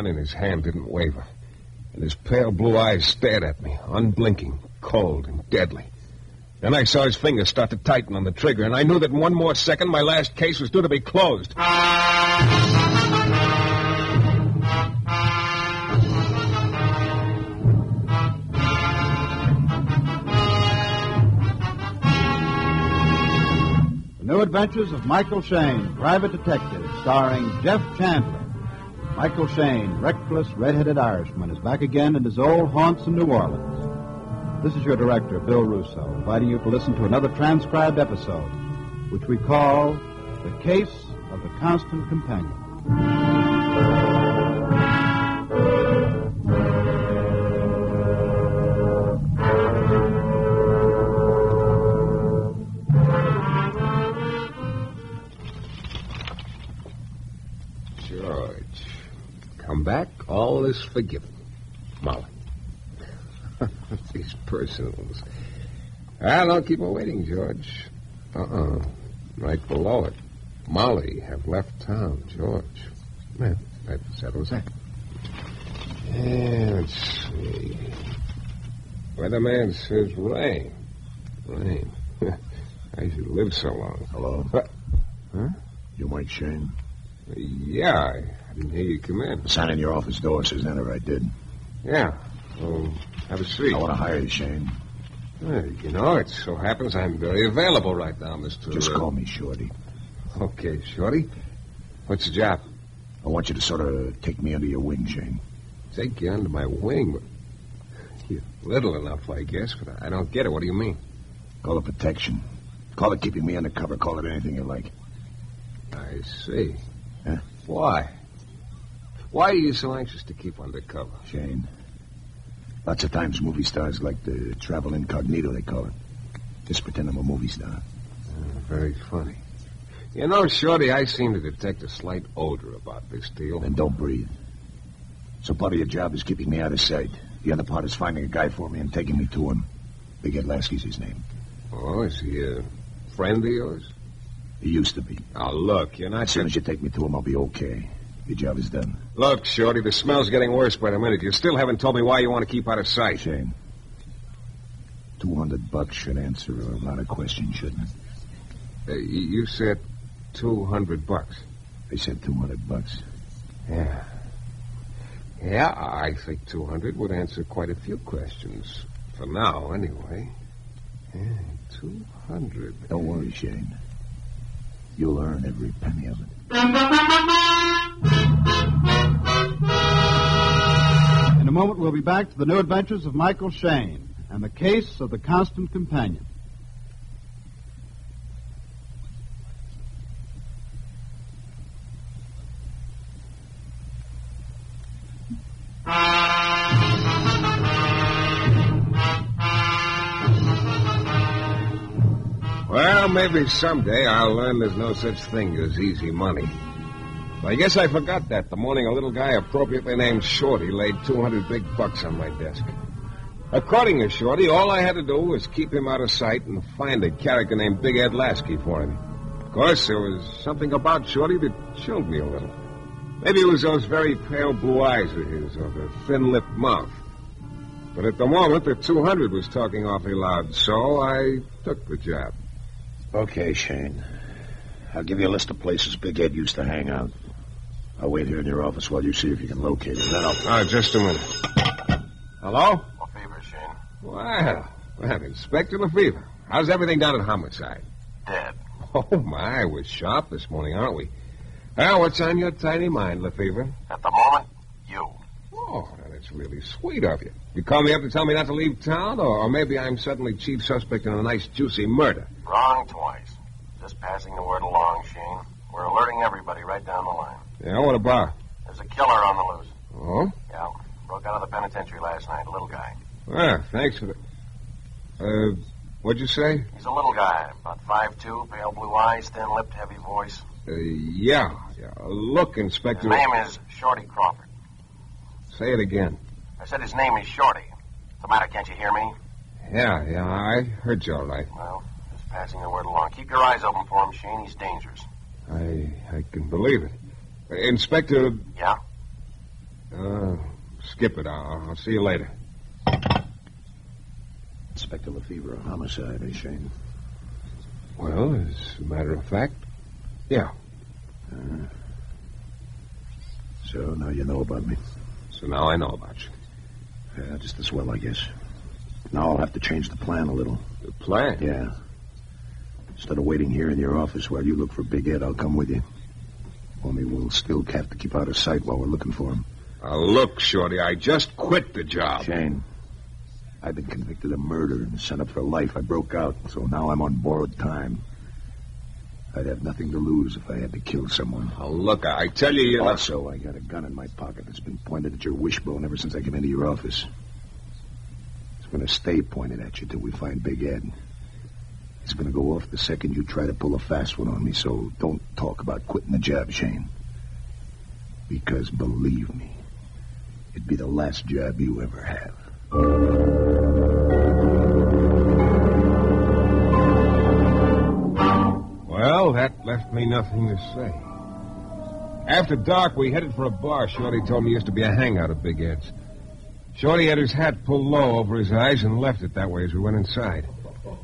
gun and his hand didn't waver. And his pale blue eyes stared at me, unblinking, cold and deadly. Then I saw his fingers start to tighten on the trigger, and I knew that in one more second my last case was due to be closed. The New Adventures of Michael Shayne, Private Detective, starring Jeff Chandler. Michael Shayne, reckless, red-headed Irishman, is back again in his old haunts in New Orleans. This is your director, Bill Russo, inviting you to listen to another transcribed episode, which we call The Case of the Constant Companion. George, come back, all is forgiven. Molly. These personals. Don't keep her waiting, George. Right below it. Molly have left town, George. Well, that settles that. Let's see. Weatherman says rain. Rain. I should live so long. Hello? What? Huh? You Mike Shayne? Yeah, I didn't hear you come in. The sign in your office door says enter, I did. Yeah. Well, have a seat. I want to hire you, Shayne. Well, you know, it so happens I'm very available right now, Mr. Just call me Shorty. Okay, Shorty. What's the job? I want you to sort of take me under your wing, Shayne. Take you under my wing? You're little enough, I guess, but I don't get it. What do you mean? Call it protection. Call it keeping me undercover. Call it anything you like. I see. Huh? Why? Why are you so anxious to keep undercover? Shayne, lots of times movie stars like to travel incognito, they call it. Just pretend I'm a movie star. Very funny. You know, Shorty, I seem to detect a slight odor about this deal. Then don't breathe. So part of your job is keeping me out of sight. The other part is finding a guy for me and taking me to him. Big Ed Lasky's his name. Oh, is he a friend of yours? He used to be. Oh, look, you're not... As soon as you take me to him, I'll be okay. Your job is done. Look, Shorty, the smell's getting worse by the minute. You still haven't told me why you want to keep out of sight. Shayne, $200 should answer a lot of questions, shouldn't it? You said $200. I said $200. Yeah. Yeah, I think 200 would answer quite a few questions. For now, anyway. Yeah, 200. Don't worry, Shayne. You'll earn every penny of it. In a moment, we'll be back to the New Adventures of Michael Shayne and the Case of the Constant Companion. Well, maybe someday I'll learn there's no such thing as easy money. I guess I forgot that the morning a little guy appropriately named Shorty laid 200 big bucks on my desk. According to Shorty, all I had to do was keep him out of sight and find a character named Big Ed Lasky for him. Of course, there was something about Shorty that chilled me a little. Maybe it was those very pale blue eyes of his or the thin-lipped mouth. But at the moment, the 200 was talking awfully loud, so I took the job. Okay, Shayne. I'll give you a list of places Big Ed used to hang out. I'll wait here in your office while you see if you can locate it. Then I'll... Just a minute. Hello? Lefevre, Shayne. Well, Inspector Lefevre. How's everything down at Homicide? Dead. Oh, my, we're sharp this morning, aren't we? Well, what's on your tiny mind, Lefevre? At the moment, you. Oh, that's really sweet of you. You call me up to tell me not to leave town, or maybe I'm suddenly chief suspect in a nice, juicy murder? Wrong twice. Just passing the word along, Shayne. We're alerting everybody right down the line. Yeah, what about? There's a killer on the loose. Oh? Yeah, broke out of the penitentiary last night, a little guy. Well, thanks for the... what'd you say? He's a little guy, about 5'2", pale blue eyes, thin-lipped, heavy voice. Yeah. Look, Inspector... His name is Shorty Crawford. Say it again. I said his name is Shorty. What's the matter, can't you hear me? Yeah, I heard you all right. Well, just passing the word along. Keep your eyes open for him, Shayne. He's dangerous. I can believe it. Inspector... Yeah? Skip it. I'll see you later. Inspector Lefevre, a homicide, eh, Shayne? Well, as a matter of fact, yeah. So now you know about me. So now I know about you. Yeah, just as well, I guess. Now I'll have to change the plan a little. The plan? Yeah. Instead of waiting here in your office while you look for Big Ed, I'll come with you. Only we'll still have to keep out of sight while we're looking for him. Look, Shorty, I just quit the job. Shayne, I've been convicted of murder and sent up for life. I broke out, so now I'm on borrowed time. I'd have nothing to lose if I had to kill someone. Look, I tell you, you're Also, I got a gun in my pocket that's been pointed at your wishbone ever since I came into your office. It's going to stay pointed at you till we find Big Ed. It's going to go off the second you try to pull a fast one on me, so don't talk about quitting the job, Shayne. Because believe me, it'd be the last job you ever have. Well, that left me nothing to say. After dark, we headed for a bar Shorty told me used to be a hangout of Big Ed's. Shorty had his hat pulled low over his eyes and left it that way as we went inside.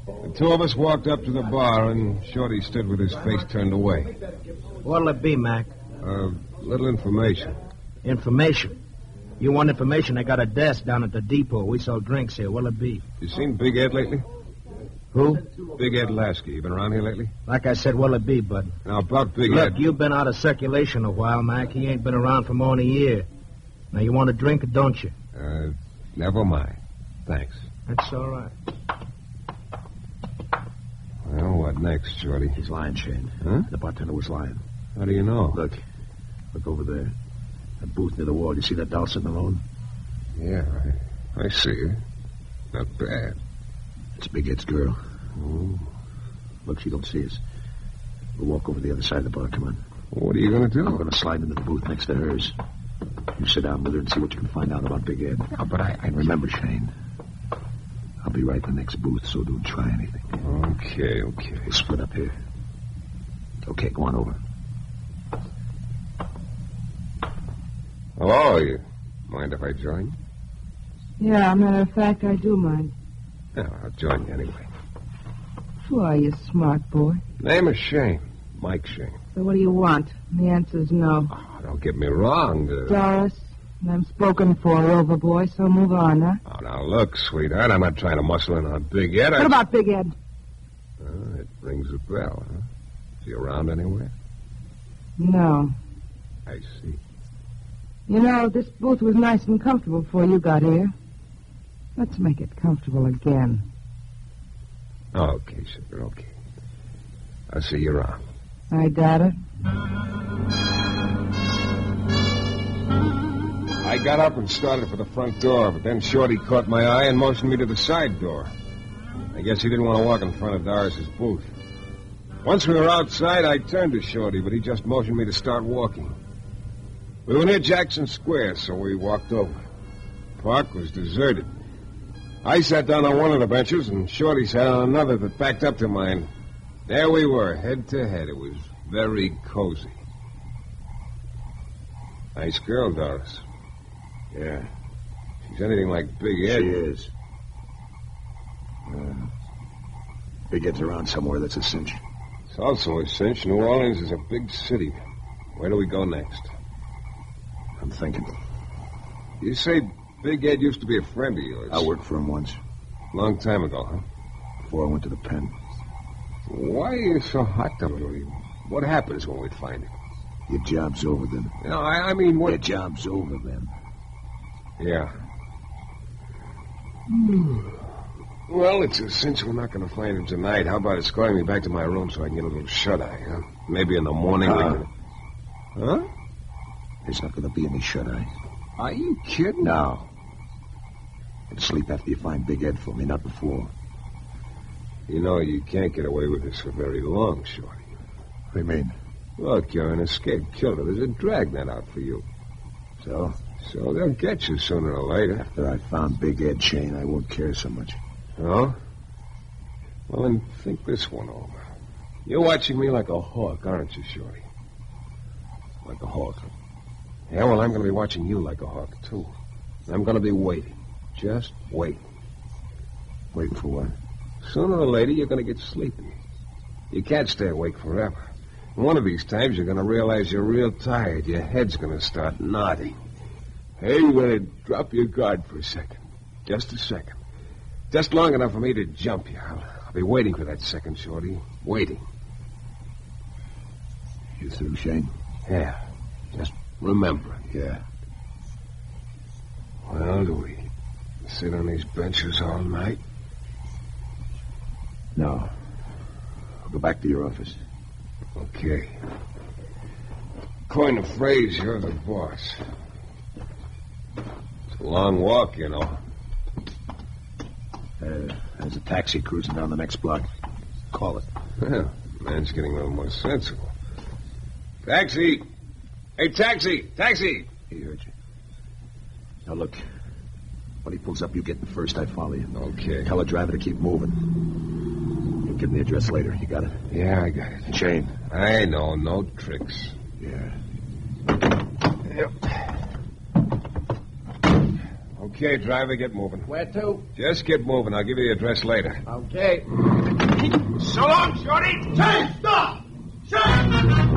The two of us walked up to the bar, and Shorty stood with his face turned away. What'll it be, Mac? Little information. Information? You want information? I got a desk down at the depot. We sell drinks here. What'll it be? You seen Big Ed lately? Who? Big Ed Lasky. You been around here lately? Like I said, what'll it be, bud? Now, about Big Look, Ed... you've been out of circulation a while, Mac. He ain't been around for more than a year. Now, you want a drink or don't you? Never mind. Thanks. That's all right. Well, what next, Shorty? He's lying, Shayne. Huh? The bartender was lying. How do you know? Look over there. That booth near the wall. You see that doll sitting alone? Yeah, I see her. Not bad. It's Big Ed's girl. Oh. Look, she don't see us. We'll walk over to the other side of the bar. Come on. What are you going to do? I'm going to slide into the booth next to hers. You sit down with her and see what you can find out about Big Ed. Yeah, but I remember, Shayne, I'll be right in the next booth, so don't try anything. Okay. We'll split up here. Okay, go on over. Hello, you mind if I join? Yeah, matter of fact, I do mind. Yeah, I'll join you anyway. Who are you, smart boy? Name is Shayne. Mike Shayne. So what do you want? The answer's no. Oh, don't get me wrong. Doris, I'm spoken for, Rover boy, so move on, huh? Oh, now look, sweetheart, I'm not trying to muscle in on Big Ed. What about Big Ed? It rings a bell, huh? Is he around anywhere? No. I see. You know, this booth was nice and comfortable before you got here. Let's make it comfortable again. Okay, sugar, okay. I'll see you around. I doubt it. I got up and started for the front door, but then Shorty caught my eye and motioned me to the side door. I guess he didn't want to walk in front of Doris's booth. Once we were outside, I turned to Shorty, but he just motioned me to start walking. We were near Jackson Square, so we walked over. The park was deserted. I sat down on one of the benches, and Shorty sat on another that backed up to mine. There we were, head to head. It was very cozy. Nice girl, Doris. Yeah. She's anything like Big Ed. She is. Big Ed's around somewhere, that's a cinch. It's also a cinch. New Orleans is a big city. Where do we go next? I'm thinking. You say Big Ed used to be a friend of yours. I worked for him once. Long time ago, huh? Before I went to the pen. Why are you so hot over him? What happens when we find him? Your job's over then. No, I mean, what... Your job's over then. Yeah. Well, it's a cinch we're not going to find him tonight. How about escorting me back to my room so I can get a little shut-eye, huh? Maybe in the morning we can... Huh? There's not going to be any shut-eye. Are you kidding? No. And sleep after you find Big Ed for me, not before. You know, you can't get away with this for very long, Shorty. What do you mean? Look, you're an escaped killer. There's a dragnet out for you. So? So they'll get you sooner or later. After I found Big Ed, Shayne, I won't care so much. Oh? Well, then think this one over. You're watching me like a hawk, aren't you, Shorty? Like a hawk. Yeah, well, I'm going to be watching you like a hawk, too. I'm going to be waiting. Just waiting. Waiting for what? Sooner or later, you're going to get sleepy. You can't stay awake forever. One of these times, you're going to realize you're real tired. Your head's going to start nodding. Hey, you want to drop your guard for a second? Just a second. Just long enough for me to jump you. I'll be waiting for that second, Shorty. Waiting. You through, Shayne? Yeah. Just remembering. Yeah. Well, do we sit on these benches all night? No. I'll go back to your office. Okay. Coin the phrase, you're the boss. It's a long walk, you know. There's a taxi cruising down the next block. Call it. Well, man's getting a little more sensible. Taxi! Hey, taxi! Taxi! He heard you. Now, look. When he pulls up, you get in first. I follow you. Okay. Tell the driver to keep moving. You'll give him the address later. You got it? Yeah, I got it. Shayne. I know, no tricks. Yeah. Yep. Okay, driver, get moving. Where to? Just get moving. I'll give you the address later. Okay. So long, Shorty! Shayne, stop! Shayne!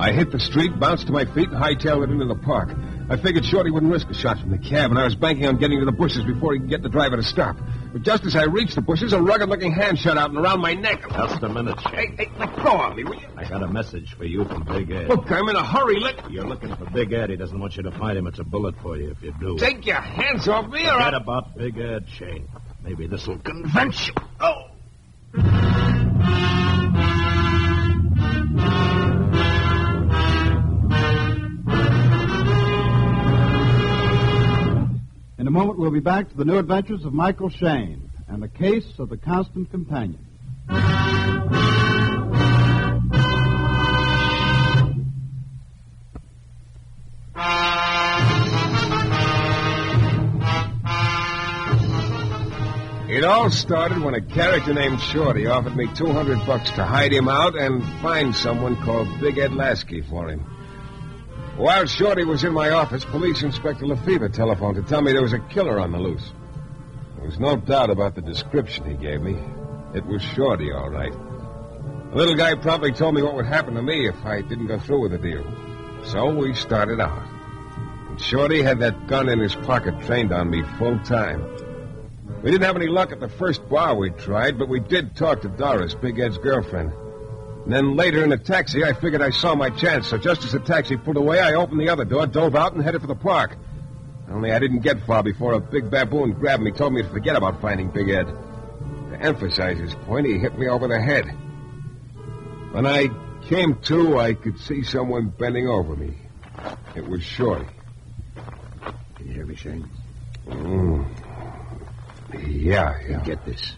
I hit the street, bounced to my feet, and hightailed it into the park. I figured Shorty wouldn't risk a shot from the cab, and I was banking on getting to the bushes before he could get the driver to stop. But just as I reached the bushes, a rugged-looking hand shot out and around my neck. Just a minute, Shayne. Hey, let go of me, will you? I got a message for you from Big Ed. Look, I'm in a hurry. You're looking for Big Ed. He doesn't want you to find him. It's a bullet for you if you do. Take your hands off me, or Forget I'll... about Big Ed, Shayne. Maybe this will convince you. Oh! In a moment, we'll be back to the new adventures of Michael Shayne and the case of the constant companion. It all started when a character named Shorty offered me $200 to hide him out and find someone called Big Ed Lasky for him. While Shorty was in my office, Police Inspector Lefevre telephoned to tell me there was a killer on the loose. There was no doubt about the description he gave me. It was Shorty, all right. The little guy promptly told me what would happen to me if I didn't go through with the deal. So we started out. And Shorty had that gun in his pocket trained on me full time. We didn't have any luck at the first bar we tried, but we did talk to Doris, Big Ed's girlfriend. And then later in the taxi, I figured I saw my chance. So just as the taxi pulled away, I opened the other door, dove out, and headed for the park. Only I didn't get far before a big baboon grabbed me, told me to forget about finding Big Ed. To emphasize his point, he hit me over the head. When I came to, I could see someone bending over me. It was Shorty. Can you hear me, Shayne? Yeah. Get this.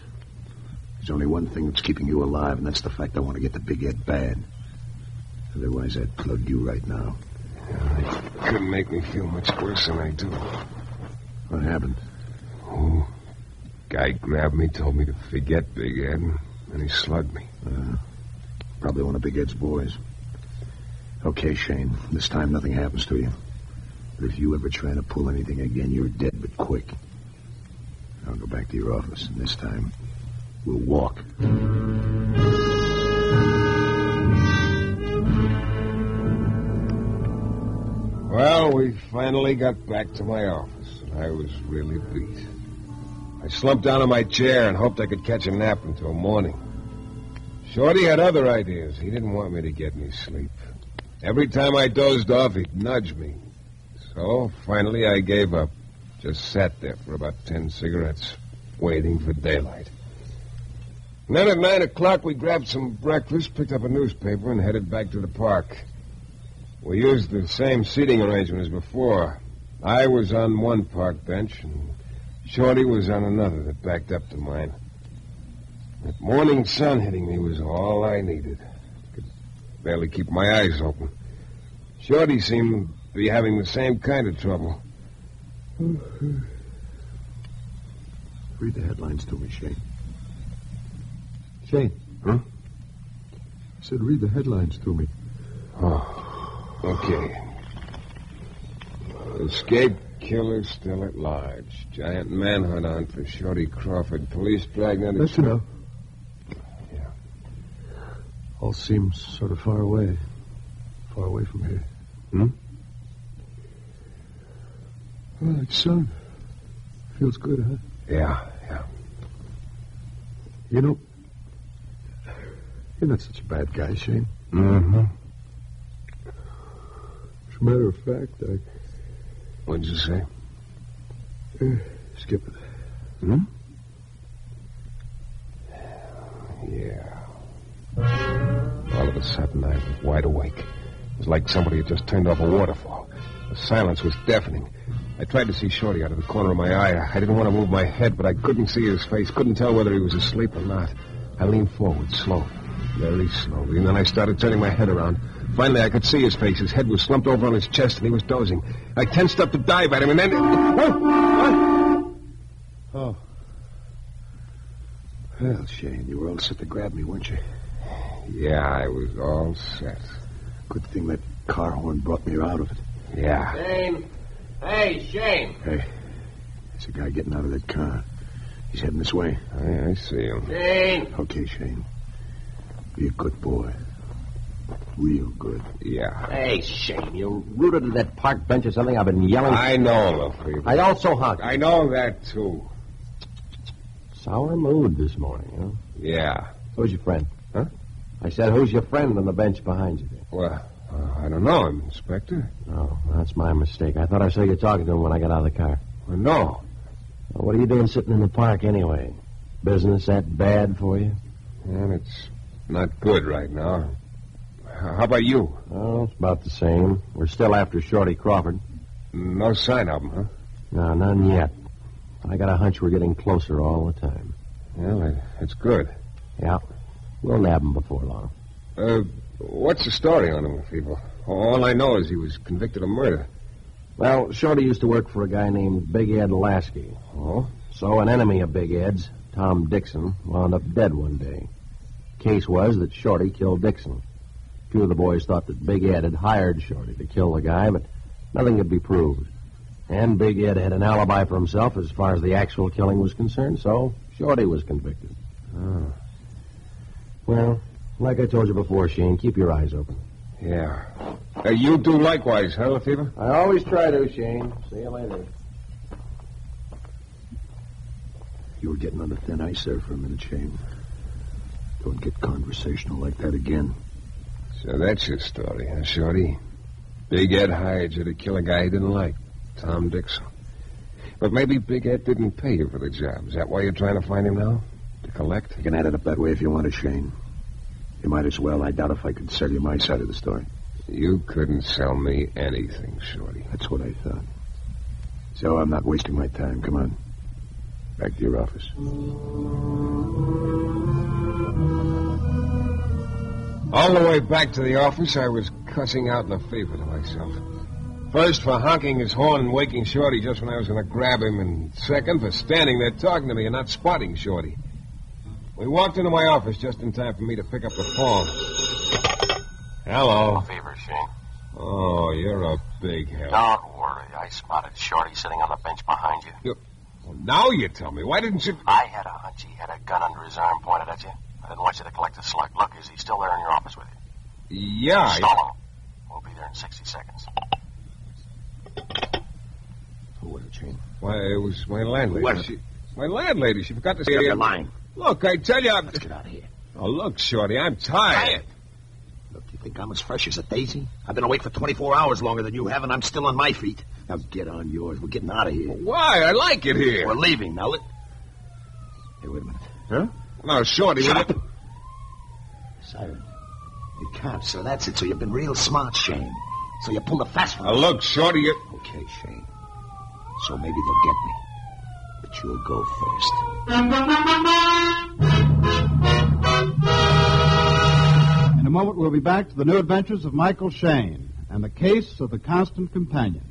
There's only one thing that's keeping you alive, and that's the fact I want to get to Big Ed bad. Otherwise, I'd plug you right now. It couldn't make me feel much worse than I do. What happened? Oh, guy grabbed me, told me to forget Big Ed, and he slugged me. Probably one of Big Ed's boys. Okay, Shayne, this time nothing happens to you. But if you ever try to pull anything again, you're dead, but quick. I'll go back to your office, and this time, we'll walk. Well, we finally got back to my office, and I was really beat. I slumped down in my chair and hoped I could catch a nap until morning. Shorty had other ideas. He didn't want me to get any sleep. Every time I dozed off, he'd nudge me. So, finally, I gave up. Just sat there for about 10 cigarettes, waiting for daylight. And then at 9 o'clock, we grabbed some breakfast, picked up a newspaper, and headed back to the park. We used the same seating arrangement as before. I was on one park bench, and Shorty was on another that backed up to mine. That morning sun hitting me was all I needed. Could barely keep my eyes open. Shorty seemed to be having the same kind of trouble. Read the headlines to me, Shayne. Shayne. Huh? He said read the headlines to me. Oh, okay. Escaped killer still at large. Giant manhunt on for Shorty Crawford. Police dragnet. That's enough. Yeah. All seems sort of far away. Far away from here. Well, like sun. Feels good, huh? Yeah. You know, you're not such a bad guy, Shayne. Mm-hmm. As a matter of fact, What'd you say? Skip it. Yeah. All of a sudden, I was wide awake. It was like somebody had just turned off a waterfall. The silence was deafening. I tried to see Shorty out of the corner of my eye. I didn't want to move my head, but I couldn't see his face. Couldn't tell whether he was asleep or not. I leaned forward slowly, very slowly, and then I started turning my head around. Finally, I could see his face. His head was slumped over on his chest, and he was dozing. I tensed up to dive at him, and then... Oh. Well, Shayne, you were all set to grab me, weren't you? Yeah, I was all set. Good thing that car horn brought me out of it. Yeah. Shayne! Hey, Shayne! Hey, there's a guy getting out of that car. He's heading this way. I see him. Shayne! Okay, Shayne. Be a good boy. Real good. Yeah. Hey, Shayne, you rooted to that park bench or something? I've been yelling. I know, Lefebvre. I also honked. I know that, too. Sour mood this morning, huh? Yeah. Who's your friend? Huh? I said, who's your friend on the bench behind you there? Well, I don't know him, Inspector. Oh, that's my mistake. I thought I saw you talking to him when I got out of the car. Well, no. Well, what are you doing sitting in the park anyway? Business that bad for you? And it's not good right now. How about you? Oh, it's about the same. We're still after Shorty Crawford. No sign of him, huh? No, none yet. I got a hunch we're getting closer all the time. Well, it's good. Yeah. We'll nab him before long. What's the story on him, Lefebvre? All I know is he was convicted of murder. Well, Shorty used to work for a guy named Big Ed Lasky. Oh? So an enemy of Big Ed's, Tom Dixon, wound up dead one day. Case was that Shorty killed Dixon. A few of the boys thought that Big Ed had hired Shorty to kill the guy, but nothing could be proved. And Big Ed had an alibi for himself as far as the actual killing was concerned, so Shorty was convicted. Oh. Well, like I told you before, Shayne, keep your eyes open. Yeah. You do likewise, huh, Lefebvre? I always try to, Shayne. See you later. You were getting on the thin ice there for a minute, Shayne. Don't get conversational like that again. So that's your story, huh, Shorty? Big Ed hired you to kill a guy he didn't like, Tom Dixon. But maybe Big Ed didn't pay you for the job. Is that why you're trying to find him now? To collect? You can add it up that way if you want to, Shayne. You might as well. I doubt if I could sell you my side of the story. You couldn't sell me anything, Shorty. That's what I thought. So I'm not wasting my time. Come on. Back to your office. All the way back to the office, I was cussing out Lefebvre to myself. First, for honking his horn and waking Shorty just when I was going to grab him, and second, for standing there talking to me and not spotting Shorty. We walked into my office just in time for me to pick up the phone. Hello. Fever, Shayne. Oh, you're a big help. Don't worry. I spotted Shorty sitting on the bench behind you. Well, now you tell me. Why didn't you... I had a hunch he had a gun under his arm pointed at you. I didn't want you to collect a slug. Look, is he still there in your office with you? Yeah. Stall him. We'll be there in 60 seconds. Who was it, Shayne? Why, it was my landlady. What? My landlady. She forgot to say... You're lying. Look, I tell you... Let's get out of here. Oh, look, Shorty, I'm tired. Look, you think I'm as fresh as a daisy? I've been awake for 24 hours longer than you have, and I'm still on my feet. Now get on yours. We're getting out of here. Why? I like it here. We're leaving. Now, Hey, wait a minute. Huh? No, Shorty... Shut up. Siren. You can't, so that's it. So you've been real smart, Shayne. So you pulled a fast one. Now, look, Shorty, you... Okay, Shayne. So maybe they'll get me. But you'll go first. In a moment, we'll be back to the new adventures of Michael Shayne and the case of the Constant Companion.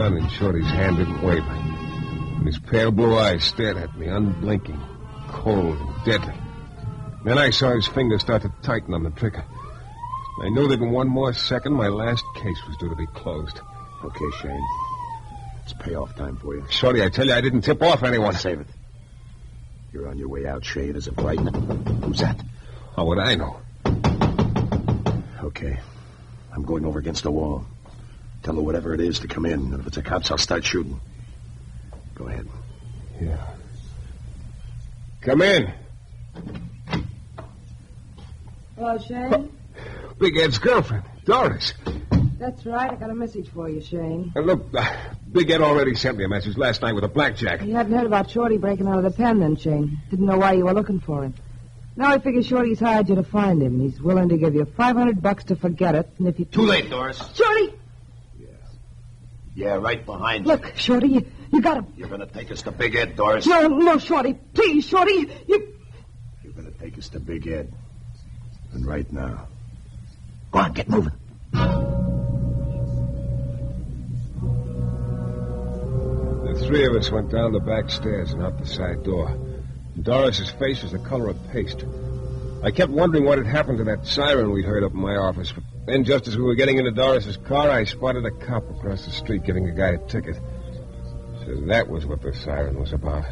gun, and Shorty's hand didn't waver. And his pale blue eyes stared at me, unblinking, cold and deadly. Then I saw his fingers start to tighten on the trigger. I knew that in one more second, my last case was due to be closed. Okay, Shayne. It's payoff time for you. Shorty, I tell you, I didn't tip off anyone. Save it. You're on your way out, Shayne. Is it right? Who's that? How would I know? Okay. I'm going over against the wall. Tell her whatever it is to come in. And if it's the cops, I'll start shooting. Go ahead. Yeah. Come in. Hello, Shayne. Big Ed's girlfriend, Doris. That's right. I got a message for you, Shayne. Look, Big Ed already sent me a message last night with a blackjack. You hadn't heard about Shorty breaking out of the pen then, Shayne. Didn't know why you were looking for him. Now I figure Shorty's hired you to find him. He's willing to give you $500 to forget it, and if you... Too late, Doris. Shorty! Yeah, right behind you. Look, Shorty, you got him. You're going to take us to Big Ed, Doris. No, Shorty. Please, Shorty. You're going to take us to Big Ed. And right now. Go on, get moving. The three of us went down the back stairs and out the side door. Doris's face was the color of paste. I kept wondering what had happened to that siren we'd heard up in my office. But then, just as we were getting into Doris's car, I spotted a cop across the street giving a guy a ticket. So that was what the siren was about.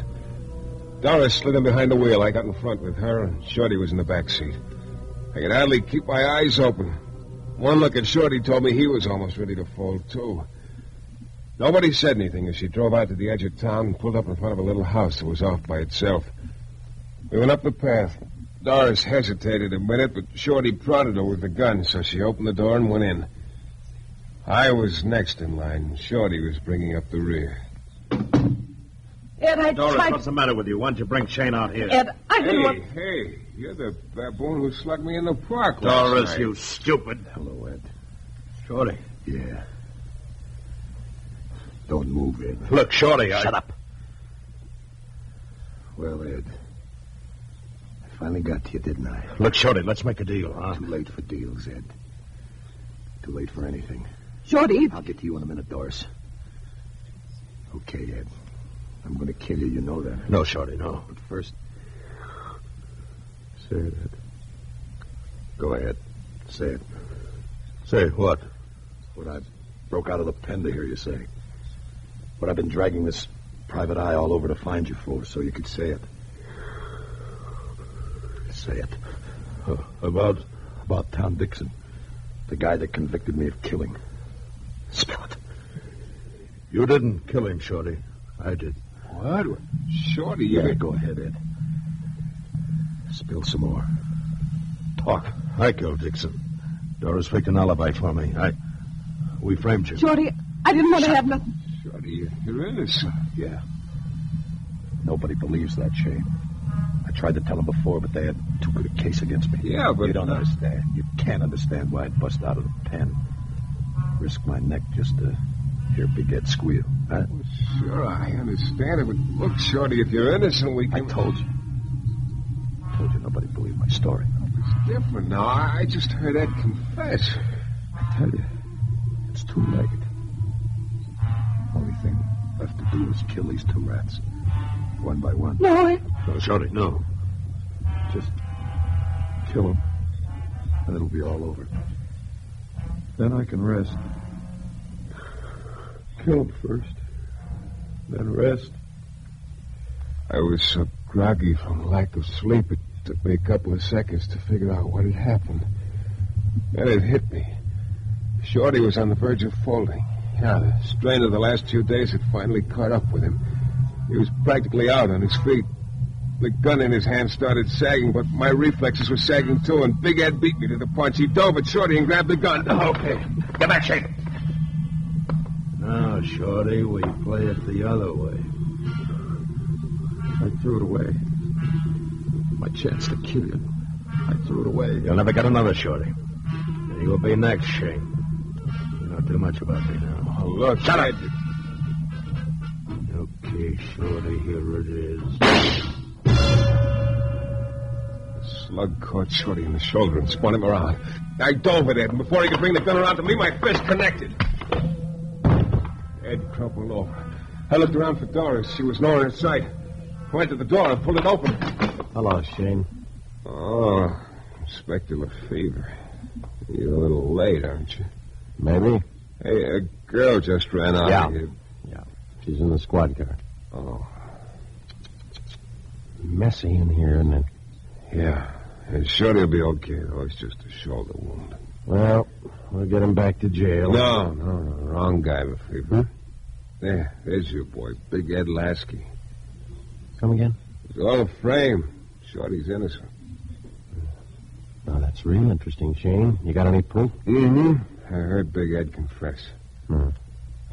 Doris slid in behind the wheel. I got in front with her, and Shorty was in the back seat. I could hardly keep my eyes open. One look at Shorty told me he was almost ready to fold, too. Nobody said anything as she drove out to the edge of town and pulled up in front of a little house that was off by itself. We went up the path. Doris hesitated a minute, but Shorty prodded her with the gun, so she opened the door and went in. I was next in line. Shorty was bringing up the rear. Ed, I Doris, tried... what's the matter with you? Why don't you bring Shayne out here? Ed, I didn't want... Hey, you're the baboon who slugged me in the park Doris, last night. you stupid. Hello, Ed. Shorty. Yeah. Don't move, Ed. Look, Shorty, Shut up. Well, Ed, I finally got to you, didn't I? Look, Shorty, let's make a deal, huh? Too late for deals, Ed. Too late for anything. Shorty... I'll get to you in a minute, Doris. Okay, Ed. I'm going to kill you, you know that. No, Shorty, no. But first... Say it, Ed. Go ahead. Say it. Say what? What I broke out of the pen to hear you say. What I've been dragging this private eye all over to find you for, so you could say it. Say it. About Tom Dixon. The guy that convicted me of killing. Spill it. You didn't kill him, Shorty. I did. What? Shorty, Yeah, go ahead, Ed. Spill some more. Talk. I killed Dixon. Doris faked an alibi for me. We framed you. Shorty, I didn't want to have nothing. Shorty, you're innocent. Yeah. Nobody believes that, Shayne. I tried to tell them before, but they had too good a case against me. Yeah, but... You don't understand. You can't understand why I'd bust out of the pen. Risk my neck just to hear Big Ed squeal. Huh? Sure, I understand it, but look, Shorty, if you're innocent, we can... I told you. Nobody believed my story. It's different now. I just heard Ed confess. I tell you, it's too late. Only thing left to do is kill these two rats. One by one. No, Ed. No, Shorty, no. Just kill them, and it'll be all over. Then I can rest. Kill him first. Then rest. I was so groggy from lack of sleep, it took me a couple of seconds to figure out what had happened. Then it hit me. Shorty was on the verge of folding. Yeah, the strain of the last few days had finally caught up with him. He was practically out on his feet. The gun in his hand started sagging, but my reflexes were sagging too, and Big Ed beat me to the punch. He dove at Shorty and grabbed the gun. Okay. Get back, Shayne. Now, Shorty, we play it the other way. I threw it away. My chance to kill you. I threw it away. You'll never get another, Shorty. You'll be next, Shayne. You know too much about me now. Oh, look, Shut Ed. up. Okay, Shorty, here it is. The slug caught Shorty in the shoulder and spun him around. I dove at Ed, and before he could bring the gun around to me, my fist connected. Ed crumpled over. I looked around for Doris. She was nowhere in sight. Went to the door and pulled it open. Hello, Shayne. Oh, Inspector Lefevre. You're a little late, aren't you? Maybe? Hey, a girl just ran out of here. Yeah. She's in the squad car. Oh. Messy in here, isn't it? Yeah. And Shorty will be okay, though. It's just a shoulder wound. Well, we'll get him back to jail. No. Wrong guy, Lefevre. There's your boy, Big Ed Lasky. Come again? He's all a frame. Shorty's innocent. Now, that's real interesting, Shayne. You got any proof? Mm-hmm. I heard Big Ed confess.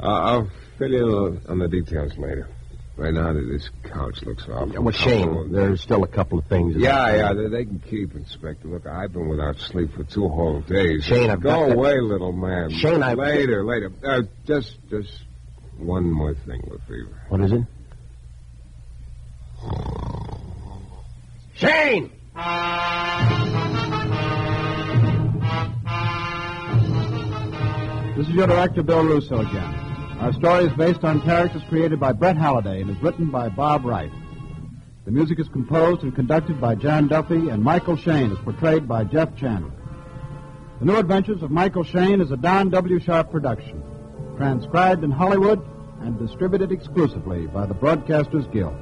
I'll fill you on the details later. Right now, this couch looks awful. Well, Shayne, there's still a couple of things. Yeah, they can keep, Inspector. Look, I've been without sleep for 2 whole days. Shayne, I've Go got away, little man. Shayne, Later. Just one more thing, Lefevre. What is it? Shayne! This is your director, Bill Russo, again. Our story is based on characters created by Brett Halliday and is written by Bob Wright. The music is composed and conducted by Jan Duffy, and Michael Shayne is portrayed by Jeff Chandler. The New Adventures of Michael Shayne is a Don W. Sharp production, transcribed in Hollywood and distributed exclusively by the Broadcasters Guild.